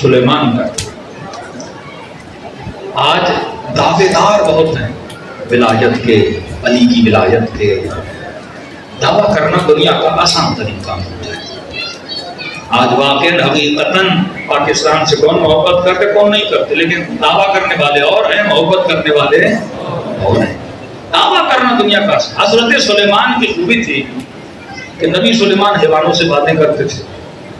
سلیمان کا۔ آج دعوے دار بہت ہیں ولایت کے، علی کی ولایت کے۔ دعویٰ کرنا دنیا کا آسان ترین کام ہوتا ہے۔ آج واقعی حقیقتاً پاکستان سے کون محبت کرتے کون نہیں کرتے، لیکن دعویٰ کرنے والے اور ہیں، محبت کرنے والے اور ہیں۔ دعویٰ کرنا دنیا کا آسان۔ حضرت سلیمان کی خوبی تھی کہ نبی سلیمان حیوانوں سے باتیں کرتے تھے،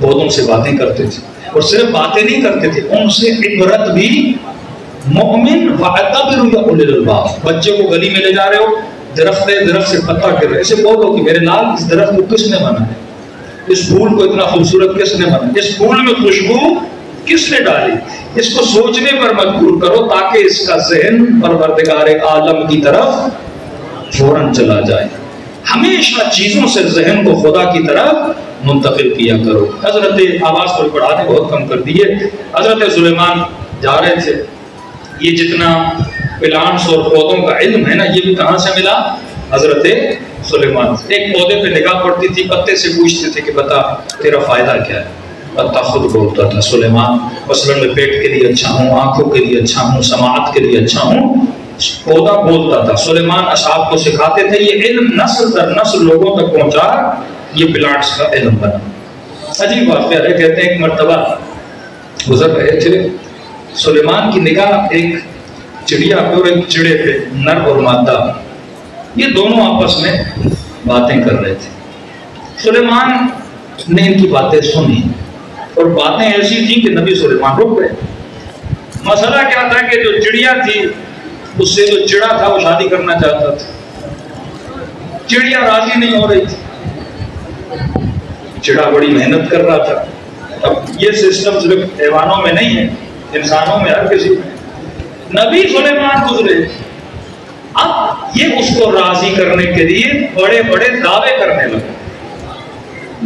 پودوں سے باتیں کرتے تھے، اور صرف باتیں نہیں کرتے تھے، ان سے عبرت بھی۔ مؤمن وَاعْتَبِرُ يَا أُولِي الْأَلْبَابِ، بچے کو گلی میں لے جا رہے ہو، درخت سے پتا گر رہے، اسے بولو کہ میرے لال اس درخت کو کس نے بنایا ہے، اس پھول کو اتنا خوبصورت کس نے بنایا، اس پھول میں خوشبو کس نے ڈالی، اس کو سوچنے پر مجبور کرو تاکہ اس کا ذہن پروردگار عالم کی طرف فوراً چلا جائے۔ ہمیشہ چیزوں سے ذہن کو خدا کی طرف منتقل کیا کرو۔ حضرت آواز پر پڑھانے بہت کم کر دیے۔ حضرت سلیمان جا رہے تھے، یہ جتنا پلانٹس اور پودوں کا علم ہے نا، یہ بھی کہاں سے ملا؟ حضرت سلیمان سے۔ ایک پودے پہ نگاہ پڑتی تھی، پتے سے پوچھتے تھے کہ بتا تیرا فائدہ کیا ہے، پتا خود بولتا تھا سلیمان مثلاً میں پیٹ کے لیے اچھا ہوں، آنکھوں کے لیے اچھا ہوں، سماعت کے لیے اچھا ہوں۔ پودا بولتا تھا۔ سلیمان اصحاب کو سکھاتے تھے، یہ علم نسل در نسل لوگوں تک پہنچا، یہ پلانٹس کا علم بنا۔ عجیب واقعہ ہے، کہتے ہیں ایک مرتبہ گزر رہے تھے، سلیمان کی نگاہ ایک چڑیا پہ اور ایک چڑے پہ، نر اور مادہ، یہ دونوں آپس میں باتیں کر رہے تھے۔ سلیمان نے ان کی باتیں سنی اور باتیں ایسی تھیں کہ نبی سلیمان رک گئے۔ مسئلہ کیا تھا کہ جو چڑیا تھی اس سے جو چڑا تھا وہ شادی کرنا چاہتا تھا، چڑیا راضی نہیں ہو رہی تھی، چڑا بڑی محنت کر رہا تھا۔ اب یہ سسٹم صرف حیوانوں میں نہیں ہے، انسانوں میں ہر کسی میں۔ نبی سلیمان گزرے، اب یہ اس کو راضی کرنے کے لیے بڑے بڑے دعوے کرنے لگے،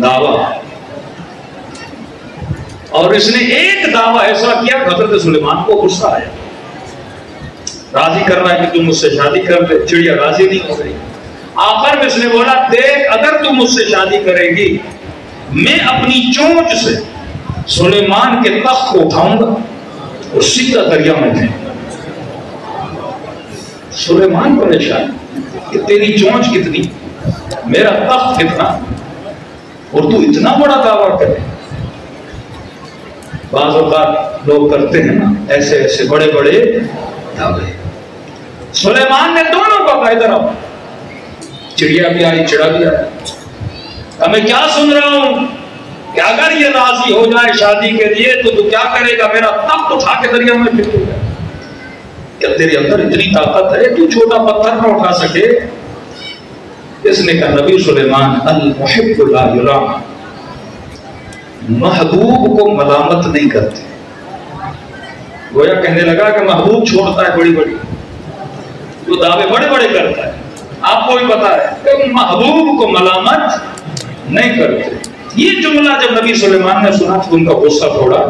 دعویٰ۔ اور اس نے ایک دعویٰ ایسا کیا حضرت سلیمان کو غصہ آیا، راضی کر رہا ہے کہ تم مجھ سے شادی کر لے، چڑیا راضی نہیں ہو رہی۔ آخر میں اس نے بولا دیکھ اگر تم مجھ سے شادی کرے گی، میں اپنی چونچ سے سلیمان کے تخت کو اٹھاؤں گا اور سیدھا دریا میں پھینکوں گا۔ سلیمان پریشان کہ تیری چونچ کتنی، میرا تخت کتنا، اور تو اتنا بڑا دعویٰ کرے۔ بعض اوقات لوگ کرتے ہیں نا ایسے ایسے بڑے بڑے دعوے۔ سلیمان نے دونوں کو کہا ادھر آؤ، چڑیا بھی آئی، چڑا بھی آیا۔ اب میں کیا سن رہا ہوں کہ اگر یہ راضی ہو جائے شادی کے لیے تو کیا کرے گا، میرا تخت اٹھا کے دریا میں پھینکے گا۔ کیا تیرے اندر اتنی طاقت ہے تو چھوٹا پتھر نہ اٹھا سکے؟ اس نے کہا نبی سلیمان المحب لا یلام، محبوب کو ملامت نہیں کرتے۔ گویا کہنے لگا کہ محبوب چھوڑتا ہے بڑی بڑی، وہ دعوے بڑے بڑے کرتا ہے، آپ کو بھی پتا ہے کہ محبوب کو ملامت نہیں کرتے۔ یہ جملہ جب نبی سلیمان نے سنا تو ان کا غصہ تھوڑا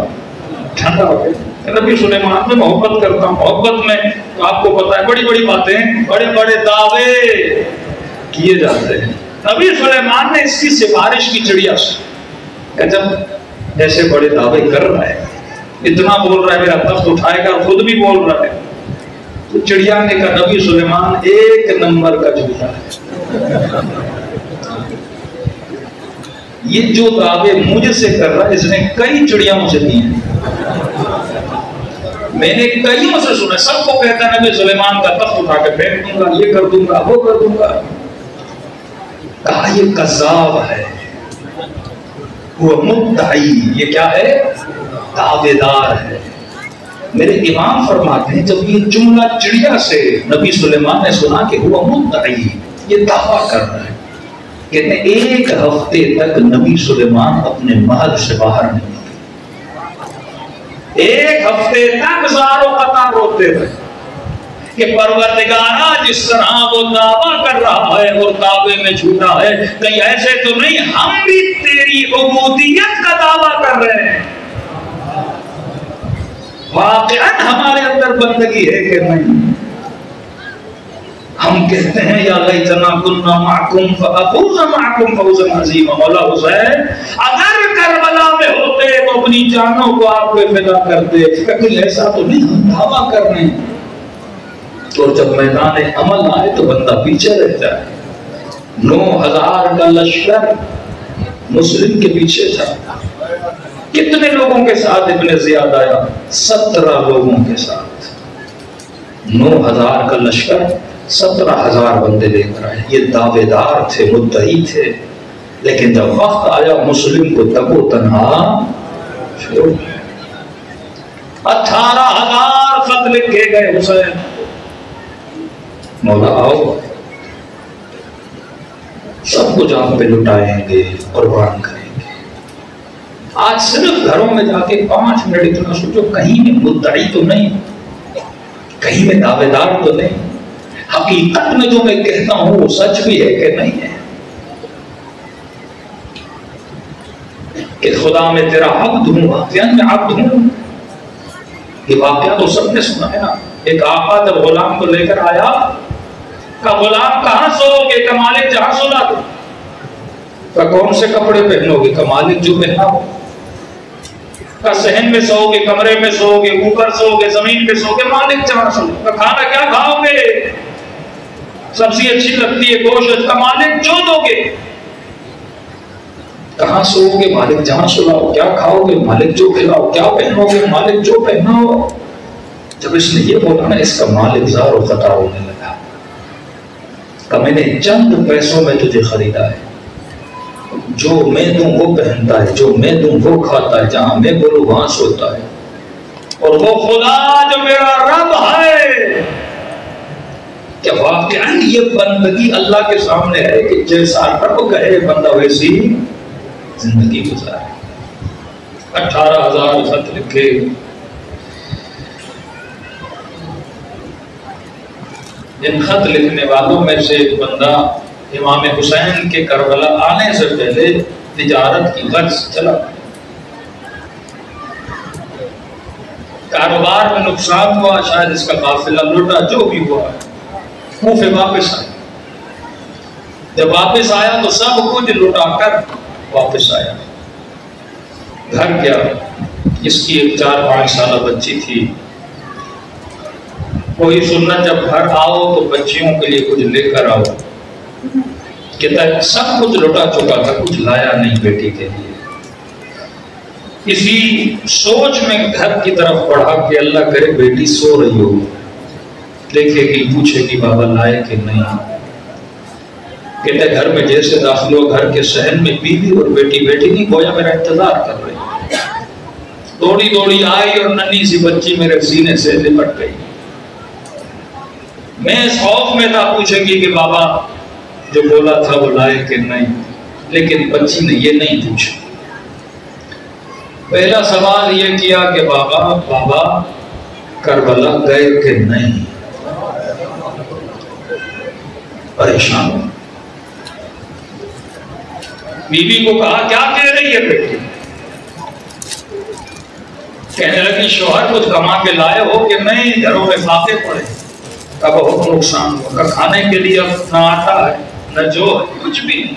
ٹھنڈا ہو گیا۔ نبی سلیمان میں محبت کرتا ہوں، محبت میں تو آپ کو پتا ہے بڑی بڑی باتیں، بڑے بڑے دعوے کیے جاتے ہیں۔ نبی سلیمان نے اس کی سفارش کی چڑیا سے کہ جب ایسے بڑے دعوے کر رہا ہے، اتنا بول رہا ہے میرا تخت اٹھائے گا، خود بھی بول رہا ہے، تو چڑیا نے کہا نبی سلیمان ایک نمبر کا جھوٹا ہے، یہ جو دعوے مجھ سے کر رہا ہے اس نے کئی چڑیاں سے دیے ہیں، میں نے کئیوں سے سنا، سب کو کہتا ہے نبی سلیمان کا تخت اٹھا کے پھینک دوں گا، یہ کر دوں گا، وہ کر دوں گا۔ کہا یہ کذاب ہے، وہ مدعی، یہ کیا ہے؟ دعوے دار ہے۔ میرے امام فرماتے ہیں جب یہ جملہ چڑیا سے نبی سلیمان نے سنا کہ وہ مدعی، یہ دعویٰ کر رہا ہے، کہتے ہیں ایک ہفتے تک نبی سلیمان اپنے محل سے باہر نہیں، ایک ہفتے تک زاروں قطار روتے رہے کہ پروردگارا جس طرح وہ دعویٰ کر رہا ہے اور دعوے میں جھوٹا ہے، کہیں ایسے تو نہیں ہم بھی تیری عبودیت کا دعویٰ کر رہے ہیں، واقعاً ہمارے اندر بندگی ہے کہ نہیں؟ ہم کہتے ہیں یا لیتنا کننا معکم فافوز معکم فوزا عظیما۔ مولا حسین اگر کربلا میں ہوتے تو اپنی جانوں کو آپ پہ فدا کرتے، لیکن ایسا تو نہیں، ہم دعویٰ کر رہے ہیں۔ اور جب میدان عمل آئے تو بندہ پیچھے رہتا ہے۔ 9,000 کا لشکر مسلم کے پیچھے تھا۔ کتنے لوگوں کے ساتھ ابن زیاد آیا؟ 17 لوگوں کے ساتھ۔ 9,000 کا لشکر 17,000 بندے لے کر آئے۔ یہ دعوے دار تھے، مدعی تھے، لیکن جب وقت آیا مسلم کو تک و تنہا چھوڑ، 18,000 خط لکھے گئے حسین، مولا آؤ سب کچھ آپ پہ لٹائیں گے، قربان کریں گے۔ آج صرف گھروں میں جا کے 5 منٹ اتنا سوچو، کہیں میں مدعی تو نہیں، کہیں میں دعوے دار تو نہیں، حقیقت میں جو میں کہتا ہوں وہ سچ بھی ہے کہ نہیں ہے، کہ خدا میں تیرا عبد ہوں، واقعہ میں عبد ہوں۔ یہ واقعہ تو سب نے سنا ہے نا، ایک آقا جب غلام کو لے کر آیا، کہ غلام کہاں سو گے؟ کہ مالک جہاں سولا دو۔ کہ کون سے کپڑے پہنو گے؟ کہ مالک جو پہنا ہو۔ کہ صحن میں سو گے، کمرے میں سو گے، اوپر سو گے، زمین پہ سو گے؟ مالک جہاں سو۔ کہ کھانا کیا کھاؤ گے؟ سبزی اچھی لگتی ہے، گوشت؟ کا مالک جو دو گے۔ کہاں سو گے؟ مالک جہاں سلاؤ۔ کیا کھاؤ گے؟ مالک جو کھلاؤ۔ کیا پہنو گے؟ مالک جو پہناؤ۔ جب اس نے یہ بولا نا، اس کا مالک زار و خطا ہونے لگا، کہ میں نے چند پیسوں میں تجھے خریدا ہے، جو میں دوں وہ پہنتا ہے، جو میں دوں وہ کھاتا ہے، جہاں میں بولوں وہاں سوتا ہے، اور وہ خدا جو میرا رب ہے۔ کہ واقعاً یہ بندگی اللہ کے سامنے ہے کہ جیسا رب کہے بندہ ویسی زندگی گزارے۔ 18,000 خط لکھے، ان خط لکھنے والوں میں سے ایک بندہ امام حسین کے کربلا آنے سے پہلے تجارت کی غرض چلا، کاروبار میں نقصان ہوا، شاید اس کا قافلہ لوٹا، جو بھی ہوا، کوفے واپس آیا۔ جب واپس آیا تو سب کچھ لوٹا کر واپس آیا۔ گھر گیا، اس کی ایک 4-5 سالہ بچی تھی۔ کوئی سنت جب گھر آؤ تو بچیوں کے لیے کچھ لے کر آؤ، کہتا ہے سب کچھ لوٹا چکا تھا، کچھ لایا نہیں بیٹی کے لیے۔ اسی سوچ میں گھر کی طرف بڑھا کہ اللہ کرے بیٹی سو رہی ہو، دیکھے گی، پوچھے گی بابا لائے کہ نہیں۔ کہتا ہے گھر میں جیسے داخل ہو، گھر کے صحن میں بیوی اور بیٹی نہیں، گویا میرا انتظار کر رہی۔ دوڑی دوڑی آئی اور ننھی سی بچی میرے سینے سے لپٹ گئی۔ میں اس خوف میں تھا، پوچھے گی کہ بابا جو بولا تھا وہ لائے کہ نہیں، لیکن بچی نے یہ نہیں پوچھا۔ پہلا سوال یہ کیا کہ بابا کربلا گئے کہ نہیں؟ پریشان ہو۔ بیوی کو کہا کیا کہہ رہی ہے بیٹی؟ کہنے لگی شوہر کچھ کما کے لائے ہو کہ نہیں؟ گھروں میں فاقے پڑے، کا بہت نقصان ہوا، کا کھانے کے لیے اب نہ آتا ہے نہ جو ہے، کچھ بھی نہیں۔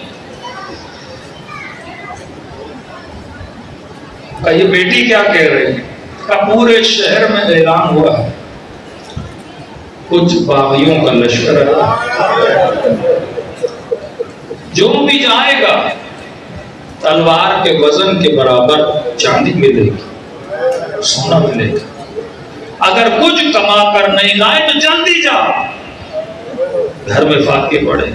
کہ یہ بیٹی کیا کہہ رہی ہے؟ کہ پورے شہر میں اعلان ہوا ہے، کچھ باغیوں کا لشکر ہے، جو بھی جائے گا تلوار کے وزن کے برابر چاندی ملے گی، سونا ملے گا، اگر کچھ کما کر نہیں لائے تو جلدی جا۔ گھر میں فاقے پڑے،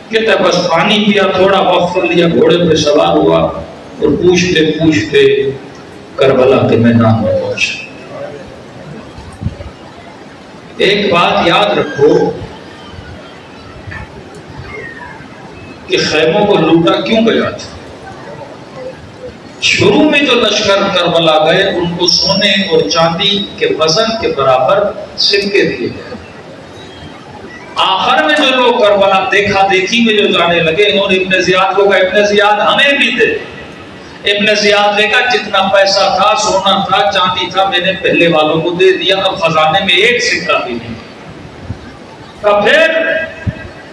کہتا ہے بس پانی پیا، تھوڑا وقت لیا، گھوڑے پہ سوار ہوا اور پوچھتے پوچھتے کربلا کے میدان میں پہنچا۔ ایک بات یاد رکھو کہ خیموں کو لوٹا کیوں گیا تھا؟ شروع میں جو لشکر کربلا گئے ان کو سونے اور چاندی کے وزن کے برابر سکے دیے گئے۔ آخر میں جو لوگ کربلا دیکھا دیکھی میں جو جانے لگے، انہوں نے ابن زیاد کو کہا ابن زیاد ہمیں بھی دے۔ ابن زیاد نے کہا جتنا پیسہ تھا، سونا تھا، چاندی تھا، میں نے پہلے والوں کو دے دیا، اب خزانے میں ایک سکہ بھی نہیں۔ پھر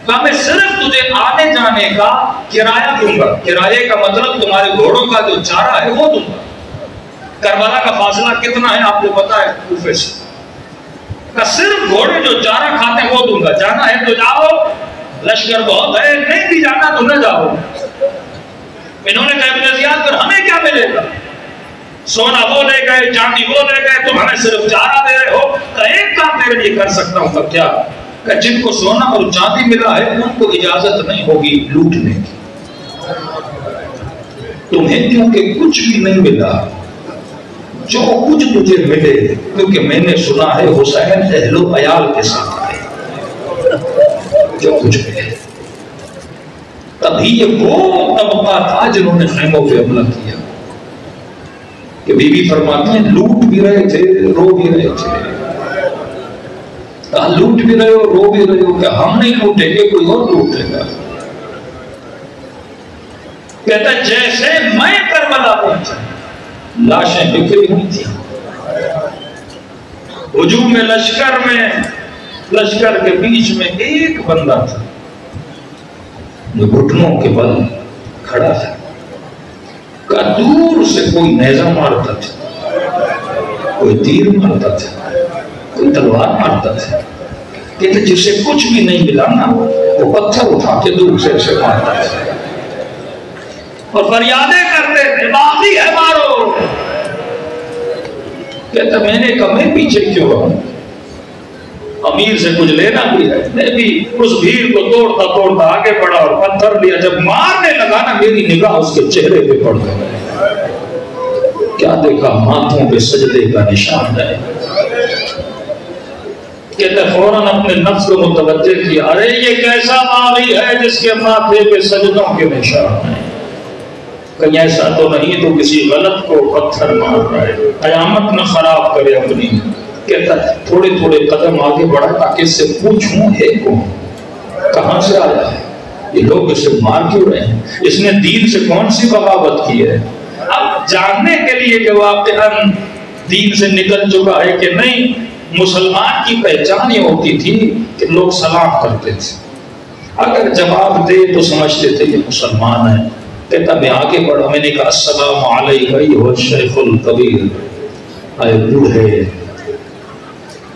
کہا میں صرف تجھے آنے جانے کا کرایہ دوں گا، کرایے کا مطلب تمہارے گھوڑوں کا جو چارہ ہے وہ دوں گا۔ کربلا کا فاصلہ کتنا ہے آپ کو پتا ہے کوفے سے؟ کہا صرف گھوڑے جو چارہ کھاتے ہیں وہ دوں گا، جانا ہے تو جاؤ، لشکر بہت ہے، نہیں بھی جانا تو نہ جاؤ۔ انہوں نے کہا ابن زیاد پھر ہمیں کیا ملے گا؟ سونا وہ لے گئے، چاندی وہ لے گئے، تم ہمیں صرف چارہ دے رہے ہو۔ کہ ایک کام تیرے لیے کر سکتا ہوں۔ تب کیا؟ کہ جن کو سونا اور چاندی ملا ہے ان کو اجازت نہیں ہوگی لوٹنے کی، تمہیں کیونکہ کچھ بھی نہیں ملا، جو کچھ تجھے ملے، کیونکہ میں نے سنا ہے حسین اہل و عیال کے ساتھ آئے، جو کچھ ملے۔ تبھی یہ وہ طبقہ تھا جنہوں نے خیموں پہ حملہ کیا کہ بی بی فرماتی ہیں لوٹ بھی رہے تھے، رو بھی رہے تھے۔ کہا لوٹ بھی رہے ہو، رو بھی رہے ہو، کہ ہم نہیں لوٹیں گے، کوئی اور لوٹے گا۔ کہتا جیسے میں کربلا پہنچا لاشیں بکھری ہوئی تھی، ہجوم لشکر میں، لشکر کے بیچ میں ایک بندہ تھا جو گھٹنوں کے بل کھڑا تھا۔ کہ دور سے کوئی نیزہ مارتا تھا، کوئی تیر مارتا تھا، کوئی تلوار مارتا تھا، کہتے جسے کچھ بھی نہیں ملا نا وہ پتھر اٹھا کے دور سے اسے مارتا تھا اور فریادیں کرتے تھے باقی ہے مارو۔ کہتا میں نے کہا میں پیچھے کیوں رہوں، امیر سے کچھ لینا بھی ہے۔ میں بھی اس بھیڑ کو توڑتا توڑتا آگے بڑھا اور پتھر لیا، جب مارنے لگا نا میری نگاہ اس کے چہرے پہ پڑ گئی، کیا دیکھا؟ ہاتھوں پہ سجدے کا نشان ہے۔ کہتے فوراً اپنے نفس کو متوجہ کیا، ارے یہ کیسا باغی ہے جس کے ماتھے پہ سجدوں کے نشان ہیں، کہیں ایسا تو نہیں تو کسی غلط کو پتھر مار رہا ہے، قیامت نہ خراب کرے اپنی۔ کہتا تھوڑے تھوڑے قدم آگے بڑھا تاکہ اس سے پوچھوں ہے کون، کہاں سے آیا ہے، یہ لوگ اسے مار کیوں رہے ہیں، اس نے دین سے کون سی بغاوت کی ہے۔ اب جاننے کے لیے کہ واقعاً دین سے نکل چکا ہے کہ نہیں، مسلمان کی پہچان یہ ہوتی تھی کہ لوگ سلام کرتے تھے، اگر جواب دے تو سمجھتے تھے کہ مسلمان ہے۔ کہتا میں آگے بڑھا، میں نے کہا السلام علیکم ایھا الشیخ الکبیر، اے بوڑھے،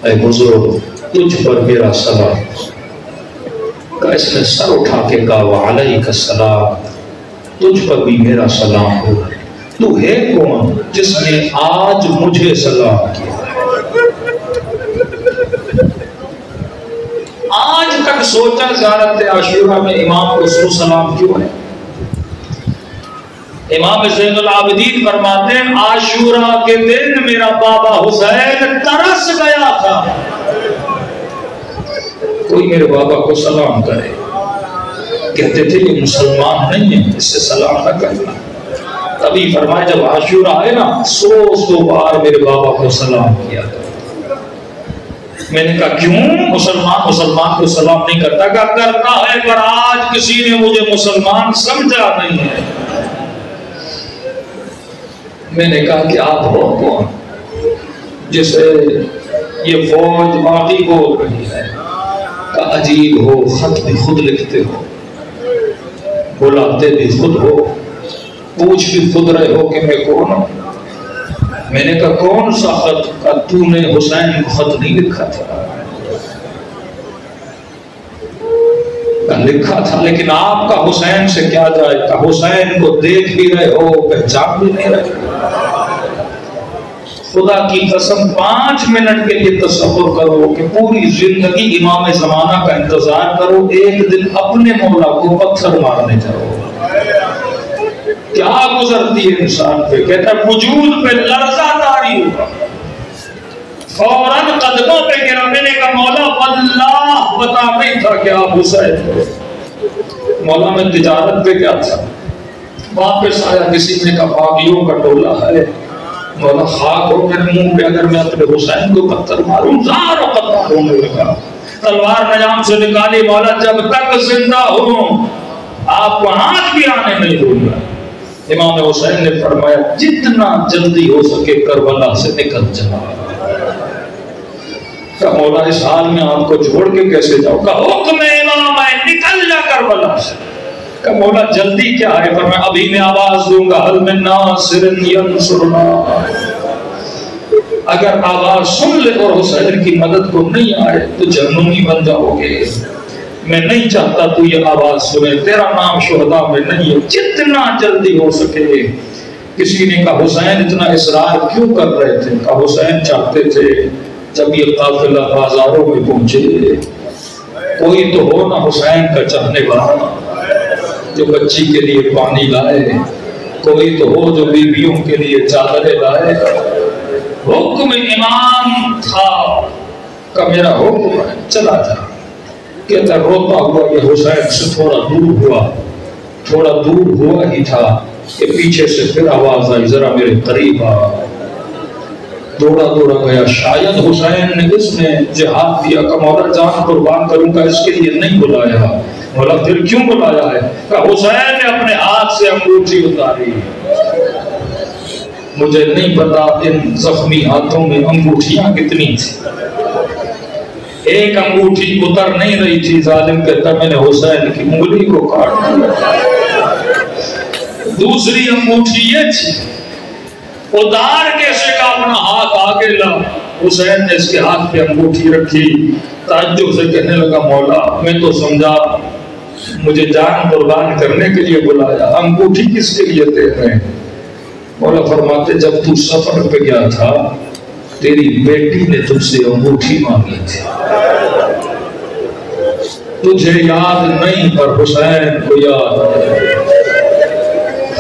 اے بزرگ، تجھ پر میرا سلام۔ اس نے سر اٹھا کے کہا وعلیک السلام، تجھ پر بھی میرا سلام ہو۔ تو ہے کون جس نے آج مجھے سلام کیا؟ آج تک سوچا زیارت عاشورہ میں امام کو سو سلام کیوں ہے؟ امام زین العابدین فرماتے ہیں عاشورہ کے دن میرا بابا حسین ترس گیا تھا، کوئی میرے بابا کو سلام کرے۔ کہتے تھے یہ مسلمان نہیں ہے، اس سے سلام نہ کرنا۔ تبھی فرمایا جب عاشورہ آئے نا 100 بار میرے بابا کو سلام کیا۔ میں نے کہا کیوں؟ مسلمان کو سلام نہیں کرتا؟ کہا کرتا ہے پر آج کسی نے مجھے مسلمان سمجھا نہیں ہے۔ میں نے کہا کہ آپ ہو کون جسے یہ فوج باقی بول رہی ہے؟ کہ عجیب ہو، خط بھی خود لکھتے ہو، بلاتے بھی خود ہو، پوچھ بھی خود رہے ہو کہ میں کون ہوں۔ میں نے کہا کون سا خط؟ کہ تو نے حسین کو خط نہیں لکھا تھا۔ لکھا تھا لیکن آپ کا حسین سے کیا جائے گا، حسین کو دیکھ بھی رہے ہو، پہچان بھی نہیں رہے۔ خدا کی قسم 5 منٹ کے لیے تصور کرو کہ پوری زندگی امام زمانہ کا انتظار کرو، ایک دن اپنے مولا کو پتھر مارنے جاؤ، کیا گزرتی ہے انسان پہ۔ کہتا ہے وجود پہ لرزہ طاری ہوا، فوراً قدموں پہ گرا۔ میں نے کہا مولا واللہ پتا نہیں تھا کہ آپ حسین ہو۔ مولا میں تجارت پہ کیا تھا، واپس آیا، کسی نے کہا باغیوں کا ٹولہ ہے۔ مولا خاک ہو میرے منہ پہ اگر میں اپنے حسین کو پتھر ماروں۔ زار و قطار ہونے لگا، تلوار نجام سے نکالی۔ مولا جب تک زندہ ہوں آپ کو ہاتھ بھی آنے نہیں دوں گا۔ امام حسین نے فرمایا جتنا جلدی ہو سکے کربلا سے نکل جاؤ۔ کہ مولا اس حال میں آپ کو چھوڑ کے کیسے جاؤں؟ کہ حکم امام ہے نکل جا کربلا سے۔ کہ مولا جلدی کیا ہے؟ پر میں ابھی میں آواز دوں گا حل من ناصر ینصرنا، اگر آواز سن لے اور حسین کی مدد کو نہیں آئے تو جہنمی بن جاؤ گے۔ میں نہیں چاہتا تو یہ آواز سنے، تیرا نام شہداء میں نہیں ہے، جتنا جلدی ہو سکے۔ کسی نے کہا حسین اتنا اصرار کیوں کر رہے تھے؟ کہا حسین چاہتے تھے جب یہ قافلہ بازاروں میں پہنچے کوئی تو ہو نا حسین کا چاہنے والا جو بچی کے لیے پانی لائے، کوئی تو ہو جو بیویوں کے لیے چادریں لائے۔ حکم امام تھا کہ میرا حکم ہے چلا جا۔ کہتا روتا ہوا یہ حسین سے تھوڑا دور ہوا ہی تھا کہ پیچھے سے پھر آواز آئی ذرا میرے قریب آ۔ دوڑا گیا، شاید حسین نے اس میں جہاد دیا کہ مولا جان قربان کروں گا، اس کے لیے نہیں بلایا۔ مولا پھر کیوں بلایا ہے؟ کہ حسین نے اپنے ہاتھ سے انگوٹھی اتاری۔ مجھے نہیں پتا ان زخمی ہاتھوں میں انگوٹھیاں کتنی تھی، ایک انگوٹھی اتر نہیں رہی تھی۔ ظالم کہتا میں نے حسین کی انگلی کو کاٹ دیا۔ دوسری انگوٹھی یہ تھی، ادار کیسے کا اپنا ہاتھ آگے لا۔ حسین نے اس کے ہاتھ پہ انگوٹھی رکھی، تعجب سے کہنے لگا مولا میں تو سمجھا مجھے جان قربان کرنے کے لیے بلایا، انگوٹھی کس کے لیے دے رہے ہیں؟ مولا فرماتے جب تو سفر پہ گیا تھا تیری بیٹی نے تجھ سے انگوٹھی مانگی تھی، تجھے یاد نہیں پر حسین کو یاد ہے۔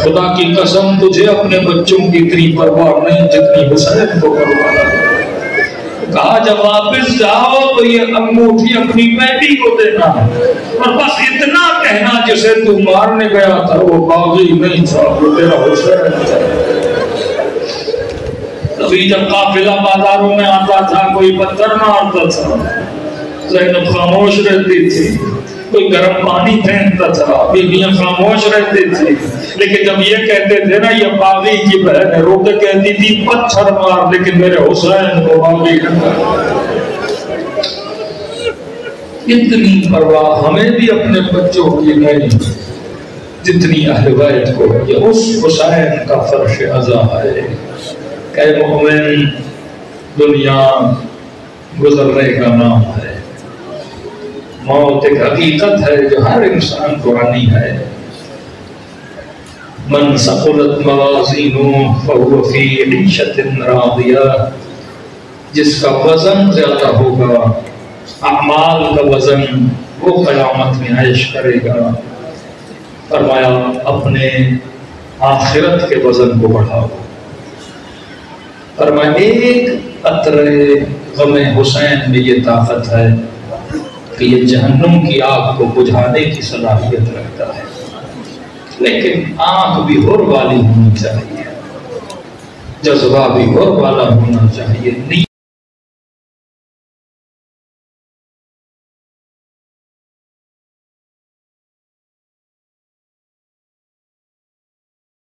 خدا کی قسم تجھے اپنے بچوں کی اتنی پرواہ نہیں جتنی حسین کو پرواہ ہے۔ کہا جب واپس جاؤ تو یہ انگوٹھی اپنی بیٹی کو دینا، اور بس اتنا کہنا جسے تو مارنے گیا تھا وہ باغی نہیں تھا، وہ تیرا حسین تھا۔ ابھی جب قافلہ بازاروں میں آتا تھا کوئی پتھر مارتا تھا، زینب خاموش رہتی تھی، کوئی گرم پانی پھینکتا تھا، بیویاں خاموش رہتی تھی، لیکن جب یہ کہتے تھے نا یہ باغی کی بہن ہے، رو کے کہتی تھی پتھر مار لیکن میرے حسین کو باغی نہ۔ اتنی پرواہ ہمیں بھی اپنے بچوں کی نہیں جتنی اہل بیت کو۔ یہ اس حسین کا فرش عزا ہے کہ مومن دنیا گزرنے کا نام ہے، موت ایک حقیقت ہے جو ہر انسان کو آنی ہے۔ من ثقلت موازینہ فہو فی عیشۃ راضیہ، جس کا وزن زیادہ ہوگا اعمال کا وزن وہ قیامت میں عیش کرے گا۔ فرمایا اپنے آخرت کے وزن کو بڑھاؤ۔ فرمایا ایک قطرے غم حسین میں یہ طاقت ہے کہ یہ جہنم کی آگ کو بجھانے کی صلاحیت رکھتا ہے، لیکن آنکھ بھی ہور والی ہونی چاہیے، جذبہ بھی ہور والا ہونا چاہیے۔